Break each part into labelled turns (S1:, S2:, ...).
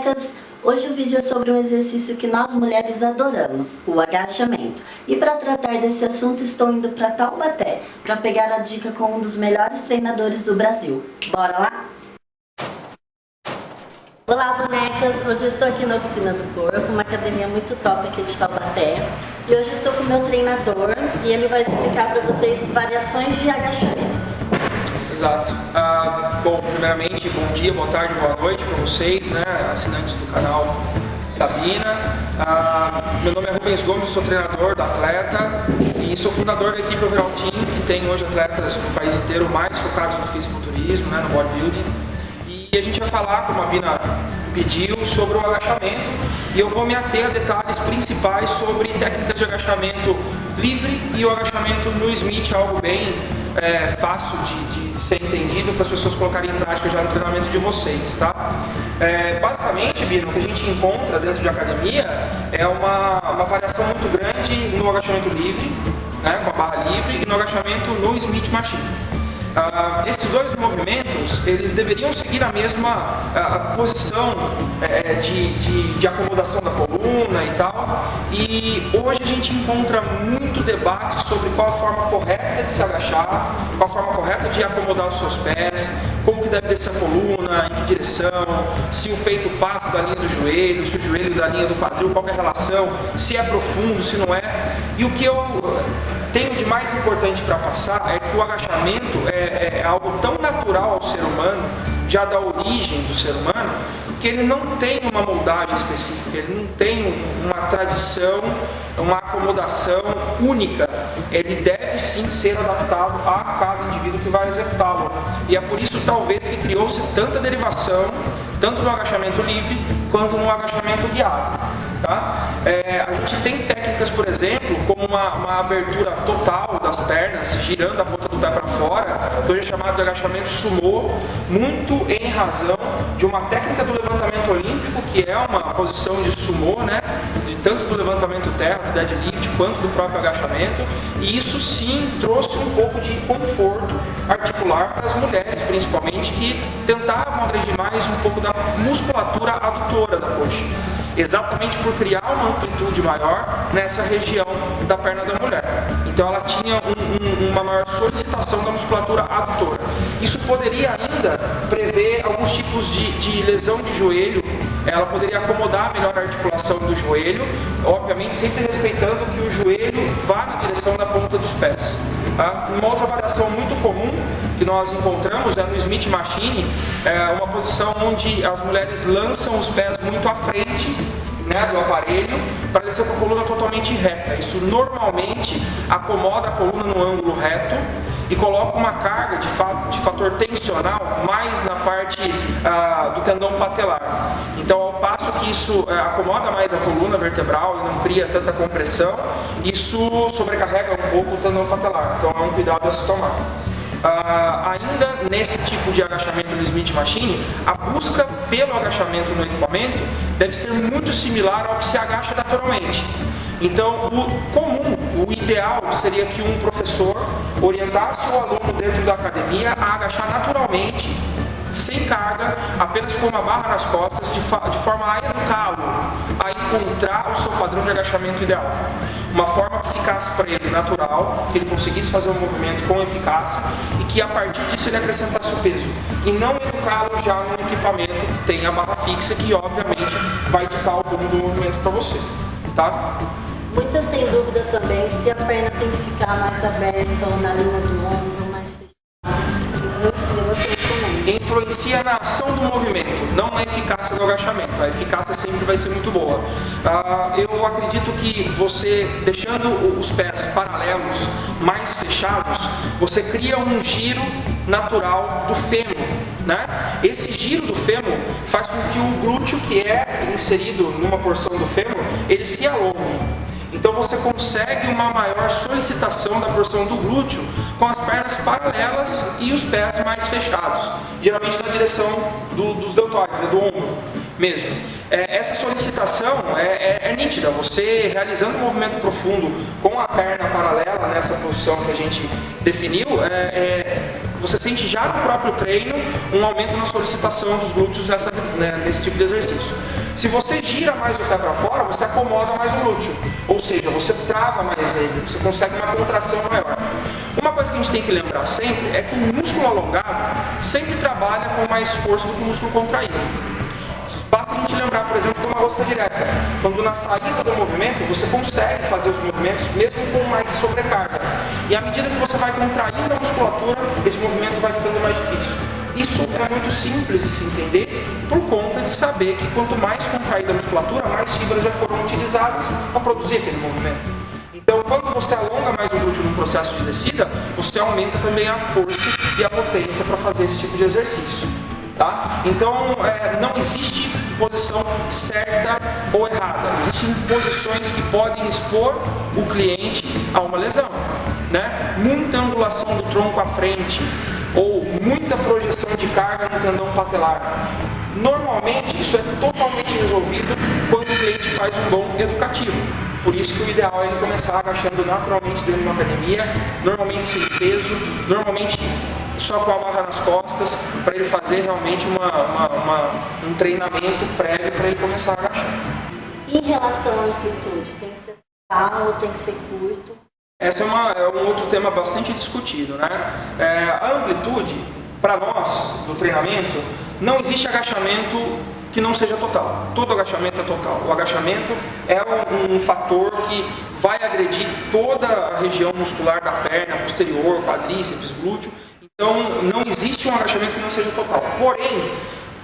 S1: bonecas! Hoje o vídeo é sobre um exercício que nós mulheres adoramos, o agachamento. E para tratar desse assunto estou indo para Taubaté, para pegar a dica com um dos melhores treinadores do Brasil. Bora lá? Olá bonecas! Hoje eu estou aqui na Oficina do Corpo, uma academia muito top aqui de Taubaté. E hoje estou com o meu treinador e ele vai explicar para vocês variações de agachamento.
S2: Exato. Bom, primeiramente, bom dia, boa tarde, boa noite para vocês, né, assinantes do canal da Bina. Meu nome é Rubens Gomes, sou treinador da atleta e sou fundador da equipe Overall Team, que tem hoje atletas no país inteiro mais focados no fisiculturismo, né, no bodybuilding. E a gente vai falar, como a Bina pediu, sobre o agachamento e eu vou me ater a detalhes principais sobre técnicas de agachamento livre e o agachamento no Smith, algo bem fácil de ser entendido para as pessoas colocarem em prática já no treinamento de vocês, tá? Basicamente, Bina, o que a gente encontra dentro de academia é uma variação muito grande no agachamento livre, né, com a barra livre, e no agachamento no Smith Machine. Esses dois movimentos, eles deveriam seguir a mesma posição de acomodação da coluna e tal, e hoje a gente encontra muito debate sobre qual a forma correta de se agachar, qual a forma correta de acomodar os seus pés, como que deve descer a coluna, em que direção, se o peito passa da linha do joelho, se o joelho da linha do quadril, qual que é a relação, se é profundo, se não é. E o que eu tenho de mais importante para passar é que o agachamento é algo tão natural ao ser humano, já da origem do ser humano, que ele não tem uma moldagem específica, ele não tem uma tradição, uma acomodação única. Ele deve sim ser adaptado a cada indivíduo que vai executá-lo. E é por isso talvez que criou-se tanta derivação, tanto no agachamento livre quanto no agachamento guiado. Tá? A gente tem técnicas, por exemplo, como uma abertura total das pernas, girando a ponta do pé para fora, que hoje é chamado de agachamento sumô, muito em razão de uma técnica do levantamento olímpico, que é uma posição de sumô, né? Tanto do levantamento terra, do deadlift, quanto do próprio agachamento, e isso sim trouxe um pouco de conforto articular para as mulheres, principalmente, que tentavam agredir mais um pouco da musculatura adutora da coxa, exatamente por criar uma amplitude maior nessa região da perna da mulher. Então ela tinha uma maior solicitação da musculatura adutora. Isso poderia ainda prever alguns tipos de lesão de joelho. Ela poderia acomodar melhor a articulação do joelho, obviamente sempre respeitando que o joelho vá na direção da ponta dos pés. Uma outra variação muito comum que nós encontramos no Smith Machine é uma posição onde as mulheres lançam os pés muito à frente, né, do aparelho, para descer com a coluna totalmente reta. Isso normalmente acomoda a coluna no ângulo reto e coloca uma carga de fator tensional mais na parte do tendão patelar. Então, ao passo que isso acomoda mais a coluna vertebral e não cria tanta compressão, isso sobrecarrega um pouco o tendão patelar. Então, é um cuidado a se tomar. Ainda nesse tipo de agachamento no Smith Machine, a busca pelo agachamento no equipamento deve ser muito similar ao que se agacha naturalmente. Então, o comum, o ideal seria que um professor orientasse o aluno dentro da academia a agachar naturalmente, sem carga, apenas com uma barra nas costas, de forma a educá-lo a encontrar o seu padrão de agachamento ideal. Uma forma que ficasse para ele natural, que ele conseguisse fazer um movimento com eficácia e que a partir disso ele acrescentasse o peso. E não educá-lo já num equipamento que tem a barra fixa, que obviamente vai ditar o rumo do movimento para você. Tá?
S1: Muitas têm dúvida também se a perna tem que ficar mais aberta ou na linha do ombro, mais fechada. Influencia vocês também.
S2: Influencia na ação do movimento, não na eficácia do agachamento. A eficácia sempre vai ser muito boa. Eu acredito que você, deixando os pés paralelos, mais fechados, você cria um giro natural do fêmur, né? Esse giro do fêmur faz com que o glúteo, que é inserido numa porção do fêmur, ele se alongue. Então você consegue uma maior solicitação da porção do glúteo com as pernas paralelas e os pés mais fechados, geralmente na direção dos deltoides, do ombro mesmo. Essa solicitação é nítida. Você realizando um movimento profundo com a perna paralela nessa posição que a gente definiu, você sente já no próprio treino um aumento na solicitação dos glúteos nesse tipo de exercício. Se você gira mais o pé para fora, você acomoda mais o glúteo, ou seja, você trava mais ele, você consegue uma contração maior. Uma coisa que a gente tem que lembrar sempre é que o músculo alongado sempre trabalha com mais força do que o músculo contraído. Basta a gente lembrar, por exemplo, de uma rosca direta. Quando na saída do movimento, você consegue fazer os movimentos mesmo com mais sobrecarga. E à medida que você vai contraindo a musculatura, esse movimento vai ficando mais difícil. Isso é muito simples de se entender por conta de saber que quanto mais contraída a musculatura, mais fibras já foram utilizadas para produzir aquele movimento. Então, quando você alonga mais o glúteo no processo de descida, você aumenta também a força e a potência para fazer esse tipo de exercício. Tá? Então, não existe posição certa ou errada. Existem posições que podem expor o cliente a uma lesão, né? Muita angulação do tronco à frente ou muita projeção de carga no tendão patelar. Normalmente, isso é totalmente resolvido quando o cliente faz um bom educativo. Por isso que o ideal é ele começar agachando naturalmente dentro de uma academia, normalmente sem peso, normalmente só com a barra nas costas, para ele fazer realmente um treinamento prévio para ele começar a agachar.
S1: E em relação à amplitude, tem que ser total ou tem que ser curto?
S2: Esse é um outro tema bastante discutido, né? A amplitude, para nós, do treinamento, não existe agachamento que não seja total. Todo agachamento é total. O agachamento é um fator que vai agredir toda a região muscular da perna, posterior, quadríceps, glúteo. Então, não existe um agachamento que não seja total. Porém,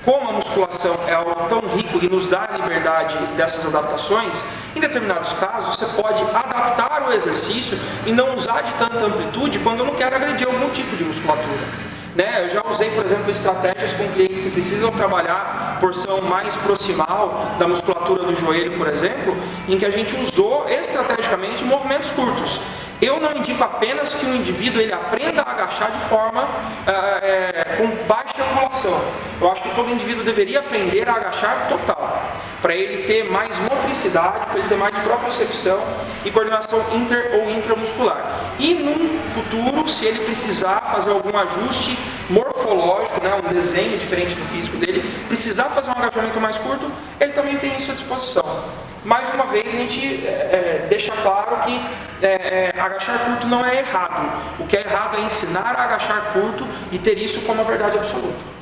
S2: como a musculação é algo tão rico e nos dá a liberdade dessas adaptações, em determinados casos você pode adaptar o exercício e não usar de tanta amplitude quando eu não quero agredir algum tipo de musculatura. Eu já usei, por exemplo, estratégias com clientes que precisam trabalhar porção mais proximal da musculatura do joelho, por exemplo, em que a gente usou estrategicamente movimentos curtos. Eu não indico apenas que o indivíduo ele aprenda a agachar de forma com baixa angulação. Eu acho que todo indivíduo deveria aprender a agachar total, para ele ter mais motricidade, para ele ter mais propriocepção e coordenação inter ou intramuscular. E num futuro, se ele precisar fazer algum ajuste morfológico, um desenho diferente do físico dele, precisar fazer um agachamento mais curto, ele também tem isso à disposição. Mais uma vez, a gente deixa claro que agachar curto não é errado. O que é errado é ensinar a agachar curto e ter isso como a verdade absoluta.